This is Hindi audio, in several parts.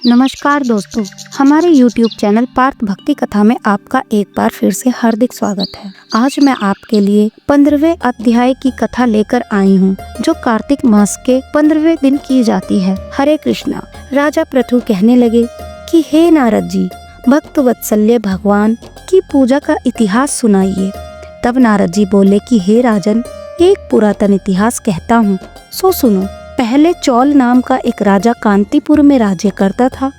नमस्कार दोस्तों, हमारे YouTube चैनल पार्थ भक्ति कथा में आपका एक बार फिर से हार्दिक स्वागत है। आज मैं आपके लिए 15वें अध्याय की कथा लेकर आई हूँ, जो कार्तिक मास के 15वें दिन की जाती है। हरे कृष्णा। राजा पृथु कहने लगे कि हे नारद जी, भक्त वत्सल्य भगवान की पूजा का इतिहास सुनाइए। तब नारद जी बोले कि हे राजन, एक पुरातन इतिहास कहता हूँ, सो सुनो। पहले चौल नाम का एक राजा कांतिपुर में राज्य करता था।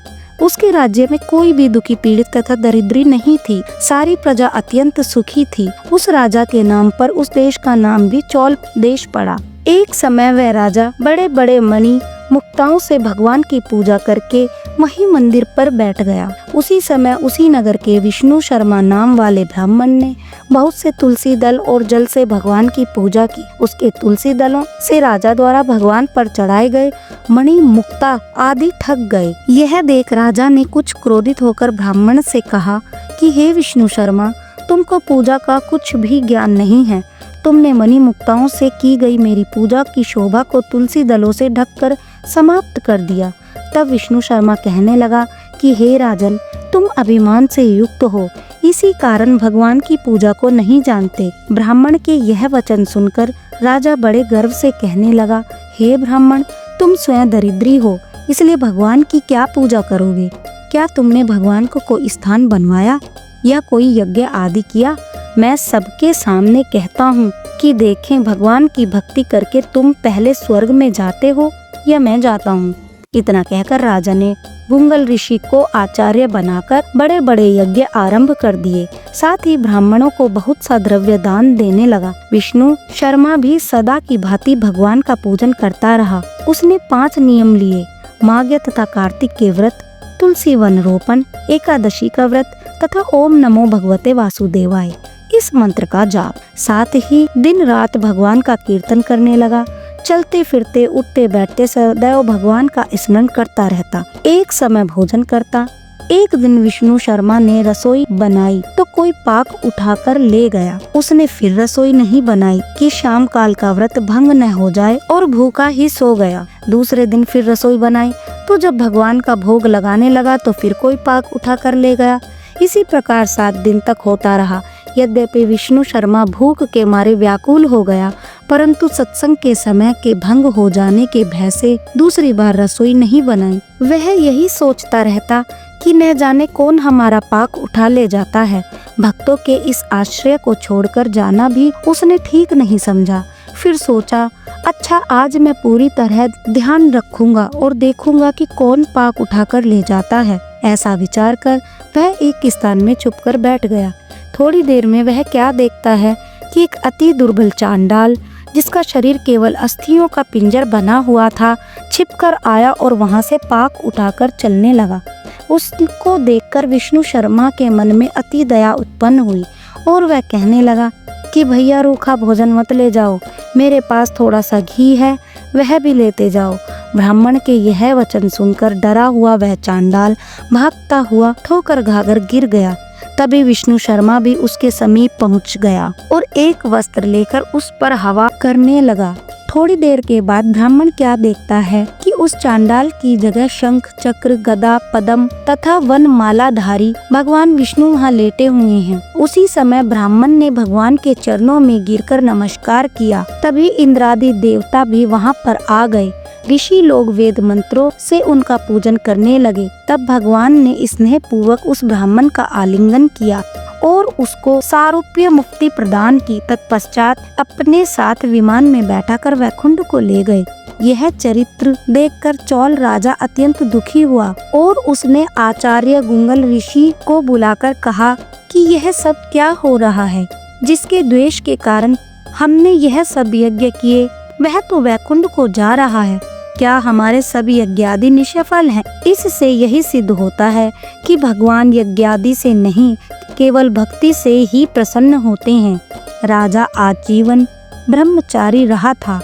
उसके राज्य में कोई भी दुखी, पीड़ित तथा दरिद्री नहीं थी। सारी प्रजा अत्यंत सुखी थी। उस राजा के नाम पर उस देश का नाम भी चौल देश पड़ा। एक समय वह राजा बड़े बड़े मणि मुक्ताओं से भगवान की पूजा करके वहीं मंदिर पर बैठ गया। उसी समय उसी नगर के विष्णु शर्मा नाम वाले ब्राह्मण ने बहुत से तुलसी दल और जल से भगवान की पूजा की। उसके तुलसी दलों से राजा द्वारा भगवान पर चढ़ाए गए मणि मुक्ता आदि ठग गए। यह देख राजा ने कुछ क्रोधित होकर ब्राह्मण से कहा कि हे विष्णु शर्मा, तुमको पूजा का कुछ भी ज्ञान नहीं है। तुमने मणि मुक्ताओं से की गई मेरी पूजा की शोभा को तुलसी दलों से ढककर समाप्त कर दिया। तब विष्णु शर्मा कहने लगा कि हे राजन, तुम अभिमान से युक्त हो, इसी कारण भगवान की पूजा को नहीं जानते। ब्राह्मण के यह वचन सुनकर राजा बड़े गर्व से कहने लगा, हे ब्राह्मण, तुम स्वयं दरिद्री हो, इसलिए भगवान की क्या पूजा करोगे? क्या तुमने भगवान को कोई स्थान बनवाया या कोई यज्ञ आदि किया? मैं सबके सामने कहता हूँ कि देखें, भगवान की भक्ति करके तुम पहले स्वर्ग में जाते हो या मैं जाता हूँ। इतना कहकर राजा ने गुंगल ऋषि को आचार्य बनाकर बड़े बड़े यज्ञ आरंभ कर दिए। साथ ही ब्राह्मणों को बहुत सा द्रव्य दान देने लगा। विष्णु शर्मा भी सदा की भांति भगवान का पूजन करता रहा। उसने 5 नियम लिए: माघ तथा कार्तिक के व्रत, तुलसी वन रोपण, एकादशी का व्रत तथा ओम नमो भगवते वासुदेवाय इस मंत्र का जाप। साथ ही दिन रात भगवान का कीर्तन करने लगा। चलते फिरते उठते बैठते सदैव भगवान का स्मरण करता रहता। एक समय भोजन करता। एक दिन विष्णु शर्मा ने रसोई बनाई तो कोई पाक उठाकर ले गया। उसने फिर रसोई नहीं बनाई कि शाम काल का व्रत भंग न हो जाए और भूखा ही सो गया। दूसरे दिन फिर रसोई बनाई तो जब भगवान का भोग लगाने लगा तो फिर कोई पाक उठाकर ले गया। इसी प्रकार 7 दिन तक होता रहा। यद्यपि विष्णु शर्मा भूख के मारे व्याकुल हो गया, परंतु सत्संग के समय के भंग हो जाने के भय से दूसरी बार रसोई नहीं बनाई। वह यही सोचता रहता कि न जाने कौन हमारा पाक उठा ले जाता है। भक्तों के इस आश्रय को छोड़कर जाना भी उसने ठीक नहीं समझा। फिर सोचा, अच्छा, आज मैं पूरी तरह ध्यान रखूंगा और देखूंगा कि कौन पाक उठाकर ले जाता है। ऐसा विचार कर वह एक स्थान में छुपकर बैठ गया। थोड़ी देर में वह क्या देखता है कि एक अति दुर्बल चांडाल, जिसका शरीर केवल अस्थियों का पिंजर बना हुआ था, छिपकर आया और वहां से पाक उठाकर चलने लगा। उसको देखकर विष्णु शर्मा के मन में अति दया उत्पन्न हुई और वह कहने लगा कि भैया, रूखा भोजन मत ले जाओ, मेरे पास थोड़ा सा घी है, वह भी लेते जाओ। ब्राह्मण के यह वचन सुनकर डरा हुआ वह चांडाल भागता हुआ ठोकर खाकर गिर गया। तभी विष्णु शर्मा भी उसके समीप पहुंच गया और एक वस्त्र लेकर उस पर हवा करने लगा। थोड़ी देर के बाद ब्राह्मण क्या देखता है कि उस चांडाल की जगह शंख, चक्र, गदा, पद्म तथा वन मालाधारी भगवान विष्णु वहाँ लेटे हुए हैं। उसी समय ब्राह्मण ने भगवान के चरणों में गिरकर नमस्कार किया। तभी इंद्रादि देवता भी वहाँ पर आ गए। ऋषि लोग वेद मंत्रों से उनका पूजन करने लगे। तब भगवान ने स्नेह पूर्वक उस ब्राह्मण का आलिंगन किया और उसको सारूप्य मुक्ति प्रदान की। तत्पश्चात अपने साथ विमान में बैठाकर वैकुंठ को ले गए। यह चरित्र देखकर चौल राजा अत्यंत दुखी हुआ और उसने आचार्य गुंगल ऋषि को बुलाकर कहा कि यह सब क्या हो रहा है, जिसके द्वेष के कारण हमने यह सब यज्ञ किए, वह तो वैकुंठ को जा रहा है। क्या हमारे सब यज्ञादि निष्फल हैं? इससे यही सिद्ध होता है कि भगवान यज्ञादि से नहीं, केवल भक्ति से ही प्रसन्न होते हैं। राजा आजीवन ब्रह्मचारी रहा था,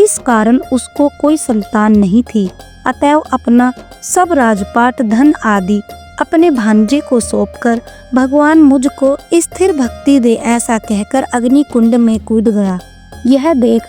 इस कारण उसको कोई संतान नहीं थी। अतएव अपना सब राजपाट, धन आदि अपने भांजे को सौंपकर भगवान मुझको स्थिर भक्ति दे, ऐसा कहकर अग्नि कुंड में कूद गया। यह देख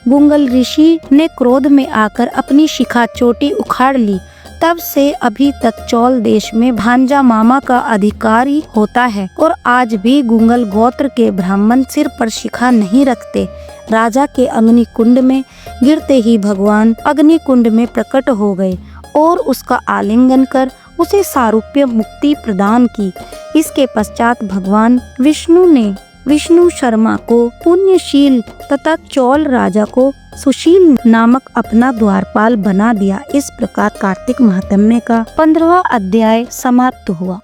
गुंगल ऋषि ने क्रोध में आकर अपनी शिखा चोटी उखाड़ ली तब से अभी तक चोल देश में भांजा मामा का अधिकारी होता है और आज भी गुंगल गोत्र के ब्राह्मण सिर पर शिखा नहीं रखते। राजा के अग्नि कुंड में गिरते ही भगवान अग्नि कुंड में प्रकट हो गए और उसका आलिंगन कर उसे सारूप्य मुक्ति प्रदान की। इसके पश्चात भगवान विष्णु ने विष्णु शर्मा को पुण्यशील तथा चोल राजा को सुशील नामक अपना द्वारपाल बना दिया। इस प्रकार कार्तिक महात्म्य का 15वां अध्याय समाप्त हुआ।